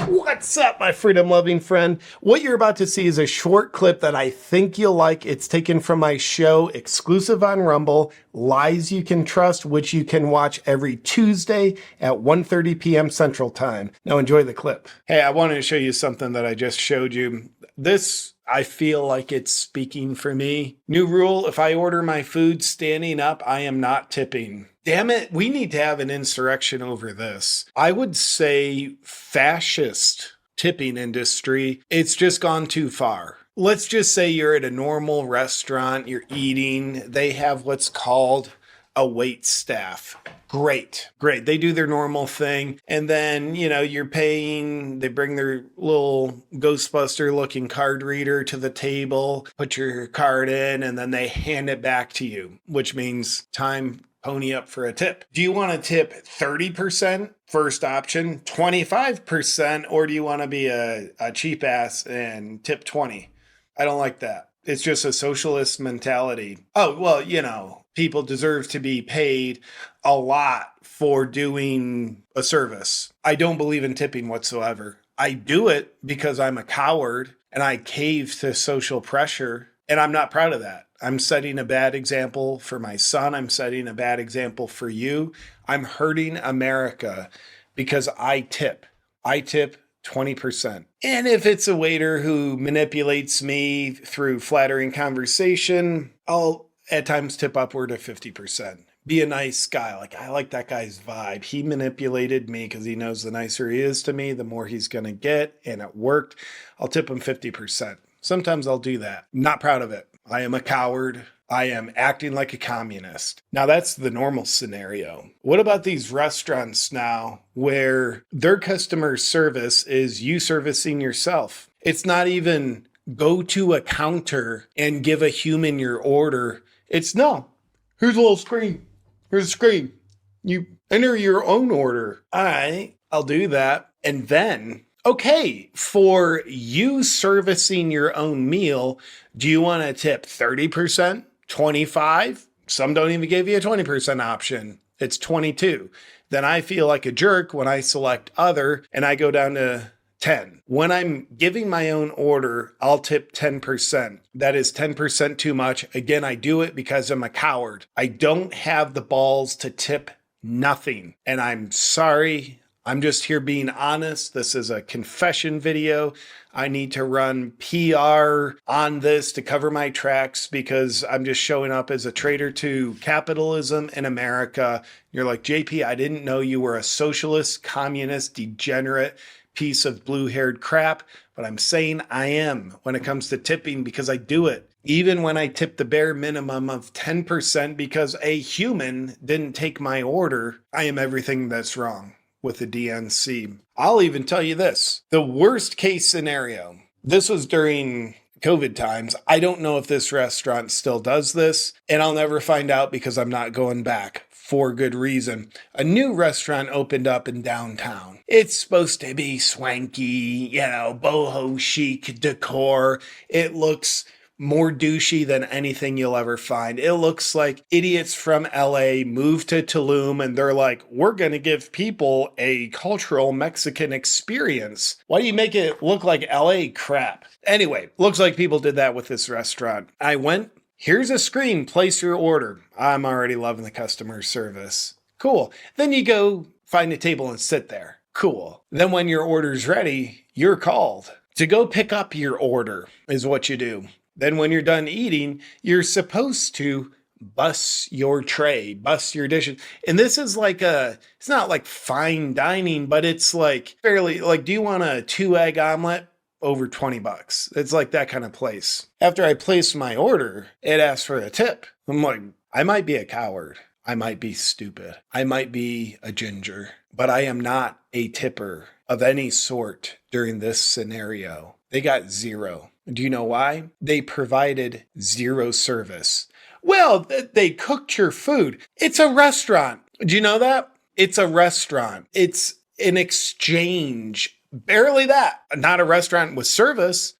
What's up, my freedom-loving friend? What you're about to see is a short clip that I think you'll like. It's taken from my show, exclusive on Rumble, Lies You Can Trust, which you can watch every Tuesday at 1:30 p.m. Central Time. Now enjoy the clip. Hey, I wanted to show you something that I just showed you. This, I feel like it's speaking for me. New rule, if I order my food standing up, I am not tipping. Damn it, we need to have an insurrection over this. I would say fascist tipping industry, it's just gone too far. Let's just say you're at a normal restaurant, you're eating, they have what's called a wait staff. Great. They do their normal thing. And then, you're paying, they bring their little Ghostbuster looking card reader to the table, put your card in, and then they hand it back to you, which means time, pony up for a tip. Do you want to tip 30%? First option, 25%, or do you want to be a cheap ass and tip 20? I don't like that. It's just a socialist mentality. Oh, well, people deserve to be paid a lot for doing a service. I don't believe in tipping whatsoever. I do it because I'm a coward and I cave to social pressure, and I'm not proud of that. I'm setting a bad example for my son. I'm setting a bad example for you. I'm hurting America because I tip. I tip 20%. And if it's a waiter who manipulates me through flattering conversation, I'll at times tip upward of 50%. Be a nice guy. Like, I like that guy's vibe. He manipulated me because he knows the nicer he is to me, the more he's going to get. And it worked. I'll tip him 50%. Sometimes I'll do that. Not proud of it. I am a coward. I am acting like a communist. Now, that's the normal scenario. What about these restaurants now where their customer service is you servicing yourself? It's not even go to a counter and give a human your order. It's no, here's a little screen. Here's a screen. You enter your own order. All right, I'll do that. And then, okay, for you servicing your own meal, do you want to tip 30%? 25? Some don't even give you a 20% option. It's 22. Then I feel like a jerk when I select other and I go down to 10. When I'm giving my own order, I'll tip 10%. That is 10% too much. Again, I do it because I'm a coward. I don't have the balls to tip nothing. And I'm sorry. I'm just here being honest. This is a confession video. I need to run PR on this to cover my tracks because I'm just showing up as a traitor to capitalism in America. You're like, JP, I didn't know you were a socialist, communist, degenerate piece of blue-haired crap, but I'm saying I am when it comes to tipping because I do it. Even when I tip the bare minimum of 10% because a human didn't take my order, I am everything that's wrong with the DNC. I'll even tell you this, the worst case scenario, this was during COVID times. I don't know if this restaurant still does this, and I'll never find out because I'm not going back for good reason. A new restaurant opened up in downtown. It's supposed to be swanky, boho chic decor. It looks more douchey than anything you'll ever find. It looks like idiots from LA moved to Tulum and they're like, we're going to give people a cultural Mexican experience. Why do you make it look like LA crap? Anyway, looks like people did that with this restaurant. I went, here's a screen, place your order. I'm already loving the customer service. Cool. Then you go find a table and sit there. Cool. Then when your order's ready, you're called. To go pick up your order is what you do. Then when you're done eating, you're supposed to bus your tray, bus your dishes. And this is like it's not like fine dining, but it's like fairly, like, do you want a 2-egg omelet? Over $20. It's like that kind of place. After I placed my order, it asked for a tip. I'm like, I might be a coward. I might be stupid. I might be a ginger, but I am not a tipper of any sort during this scenario. They got 0. Do you know why? They provided 0 service. Well, they cooked your food. It's a restaurant. Do you know that? It's a restaurant. It's an exchange. Barely that. Not a restaurant with service.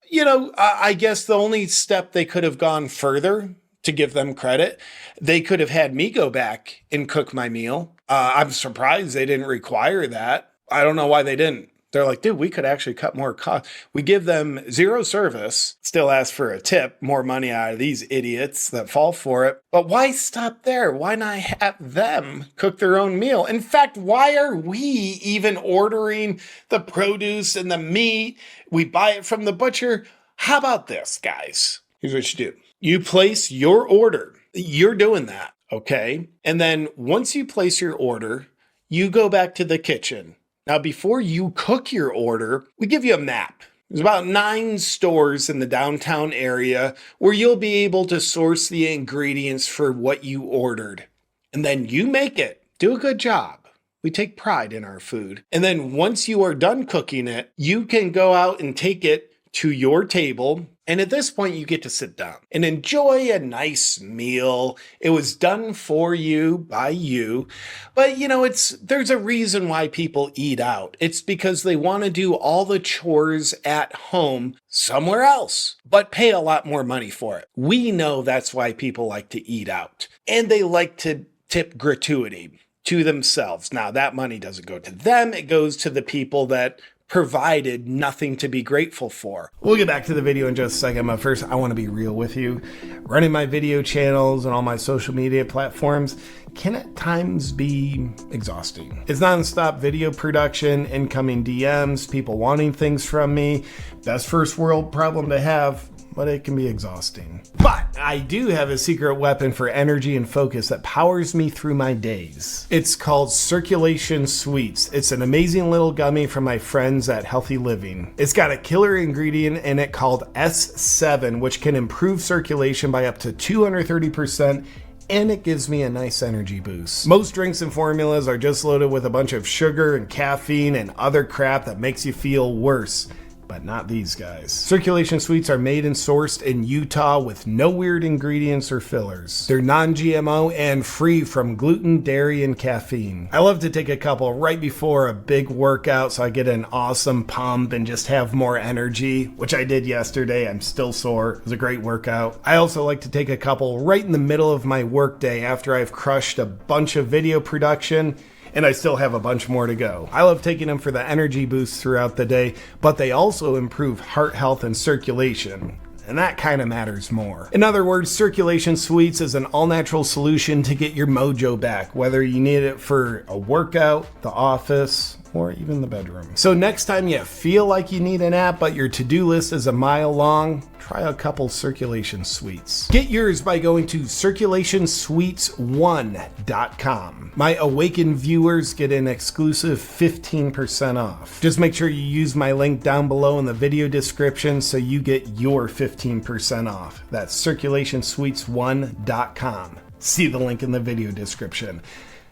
I guess the only step they could have gone further, to give them credit, they could have had me go back and cook my meal. I'm surprised they didn't require that. I don't know why they didn't. They're like, dude, we could actually cut more costs. We give them zero service, still ask for a tip, more money out of these idiots that fall for it. But why stop there? Why not have them cook their own meal? In fact, why are we even ordering the produce and the meat? We buy it from the butcher. How about this, guys? Here's what you do. You place your order. You're doing that, okay? And then once you place your order, you go back to the kitchen. Now, before you cook your order, we give you a map. There's about 9 stores in the downtown area where you'll be able to source the ingredients for what you ordered. And then you make it. Do a good job. We take pride in our food. And then once you are done cooking it, you can go out and take it to your table. And at this point, you get to sit down and enjoy a nice meal. It was done for you by you. But there's a reason why people eat out. It's because they want to do all the chores at home somewhere else, but pay a lot more money for it. We know that's why people like to eat out. And they like to tip gratuity to themselves. Now, that money doesn't go to them. It goes to the people that provided nothing to be grateful for. We'll get back to the video in just a second, but first I want to be real with you. Running my video channels and all my social media platforms can at times be exhausting. It's nonstop video production, incoming DMs, people wanting things from me. Best first world problem to have, but it can be exhausting. But I do have a secret weapon for energy and focus that powers me through my days. It's called Circulation Sweets. It's an amazing little gummy from my friends at Healthy Living. It's got a killer ingredient in it called S7, which can improve circulation by up to 230%. And it gives me a nice energy boost. Most drinks and formulas are just loaded with a bunch of sugar and caffeine and other crap that makes you feel worse. But not these guys. Circulation Sweets are made and sourced in Utah with no weird ingredients or fillers. They're non-GMO and free from gluten, dairy, and caffeine. I love to take a couple right before a big workout so I get an awesome pump and just have more energy, which I did yesterday. I'm still sore. It was a great workout. I also like to take a couple right in the middle of my workday after I've crushed a bunch of video production and I still have a bunch more to go. I love taking them for the energy boost throughout the day, but they also improve heart health and circulation. And that kind of matters more. In other words, Circulation Sweets is an all-natural solution to get your mojo back, whether you need it for a workout, the office, or even the bedroom. So next time you feel like you need a nap, but your to-do list is a mile long, try a couple Circulation Sweets. Get yours by going to circulationsweets1.com. My Awaken viewers get an exclusive 15% off. Just make sure you use my link down below in the video description so you get your 15% off. That's circulationsweets1.com. See the link in the video description.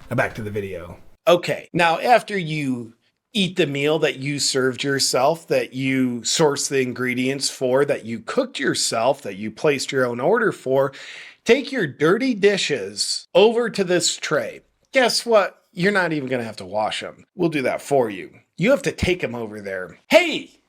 Now back to the video. Okay, now after you eat the meal that you served yourself, that you sourced the ingredients for, that you cooked yourself, that you placed your own order for, take your dirty dishes over to this tray. Guess what? You're not even going to have to wash them. We'll do that for you. You have to take them over there. Hey,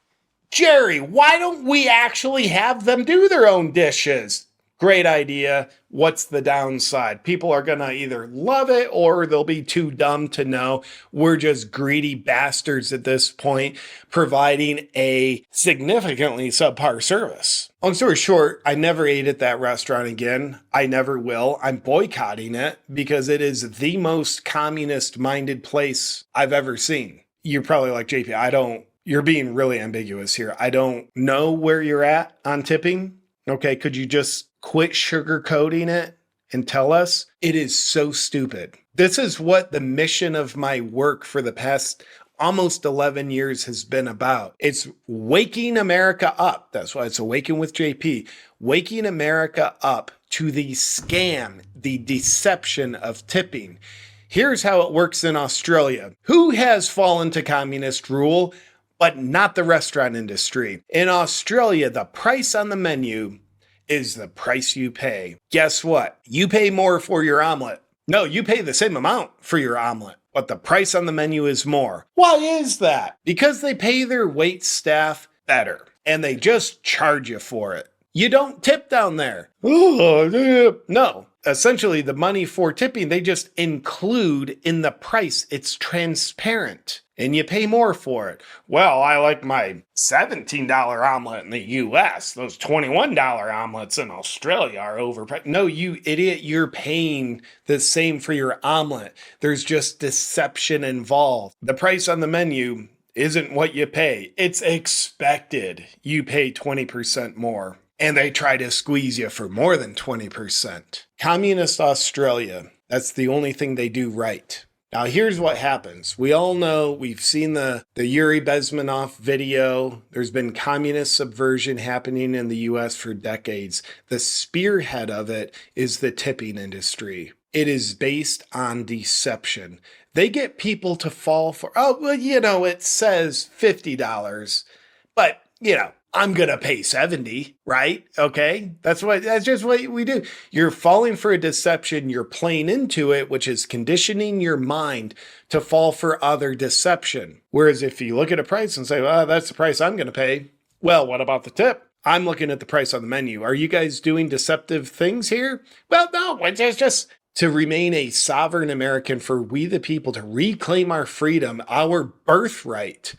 Jerry, why don't we actually have them do their own dishes? Great idea. What's the downside? People are going to either love it or they'll be too dumb to know. We're just greedy bastards at this point, providing a significantly subpar service. Long story short, I never ate at that restaurant again. I never will. I'm boycotting it because it is the most communist-minded place I've ever seen. You're probably like, JP, you're being really ambiguous here. I don't know where you're at on tipping. Okay, could you just quit sugarcoating it and tell us? It is so stupid. This is what the mission of my work for the past almost 11 years has been about. It's waking America up. That's why it's Awaken with JP. Waking America up to the scam, the deception of tipping. Here's how it works in Australia. Who has fallen to communist rule? But not the restaurant industry. In Australia, the price on the menu is the price you pay. Guess what? You pay more for your omelet. No, you pay the same amount for your omelet, but the price on the menu is more. Why is that? Because they pay their wait staff better, and they just charge you for it. You don't tip down there. No, essentially the money for tipping, they just include in the price. It's transparent and you pay more for it. Well, I like my $17 omelet in the US. Those $21 omelets in Australia are overpriced. No, you idiot, you're paying the same for your omelet. There's just deception involved. The price on the menu isn't what you pay. It's expected you pay 20% more. And they try to squeeze you for more than 20%. Communist Australia, that's the only thing they do right. Now, here's what happens. We all know, we've seen the Yuri Bezmenov video. There's been communist subversion happening in the US for decades. The spearhead of it is the tipping industry. It is based on deception. They get people to fall for, oh, well, it says $50, but, I'm going to pay 70, right? Okay. That's just what we do. You're falling for a deception. You're playing into it, which is conditioning your mind to fall for other deception. Whereas if you look at a price and say, well, that's the price I'm going to pay. Well, what about the tip? I'm looking at the price on the menu. Are you guys doing deceptive things here? Well, no, it's just to remain a sovereign American, for we the people to reclaim our freedom, our birthright.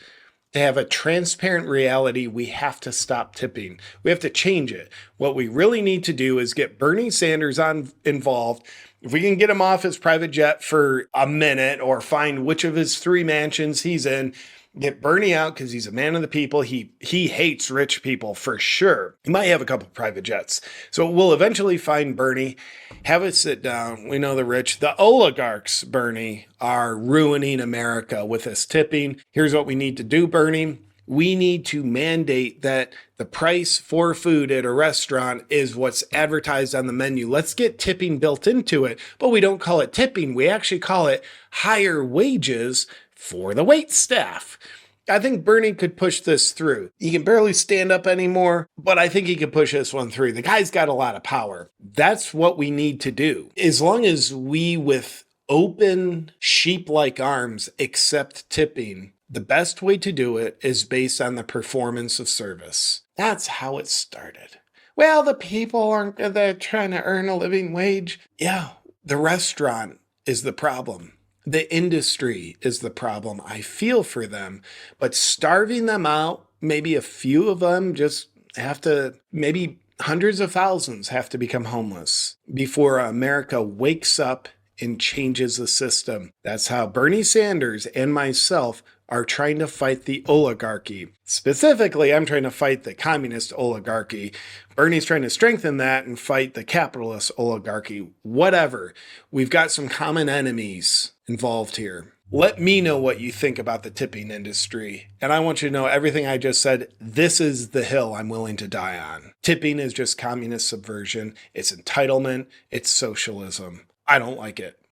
To have a transparent reality, we have to stop tipping. We have to change it. What we really need to do is get Bernie Sanders involved. If we can get him off his private jet for a minute or find which of his 3 mansions he's in, get Bernie out because he's a man of the people. He hates rich people for sure. He might have a couple private jets. So we'll eventually find Bernie, have it sit down. We know the rich, the oligarchs, Bernie, are ruining America with this tipping. Here's what we need to do, Bernie. We need to mandate that the price for food at a restaurant is what's advertised on the menu. Let's get tipping built into it, but we don't call it tipping. We actually call it higher wages for the wait staff. I think Bernie could push this through. He can barely stand up anymore, but I think he could push this one through. The guy's got a lot of power. That's what we need to do. As long as we, with open sheep-like arms, accept tipping, the best way to do it is based on the performance of service. That's how it started. Well, the people they're trying to earn a living wage. Yeah, the restaurant is the problem. The industry is the problem. I feel for them, but starving them out, maybe a few of them just have to, maybe hundreds of thousands have to become homeless before America wakes up and changes the system. That's how Bernie Sanders and myself are trying to fight the oligarchy. Specifically, I'm trying to fight the communist oligarchy. Bernie's trying to strengthen that and fight the capitalist oligarchy. Whatever. We've got some common enemies involved here. Let me know what you think about the tipping industry. And I want you to know everything I just said. This is the hill I'm willing to die on. Tipping is just communist subversion. It's entitlement. It's socialism. I don't like it.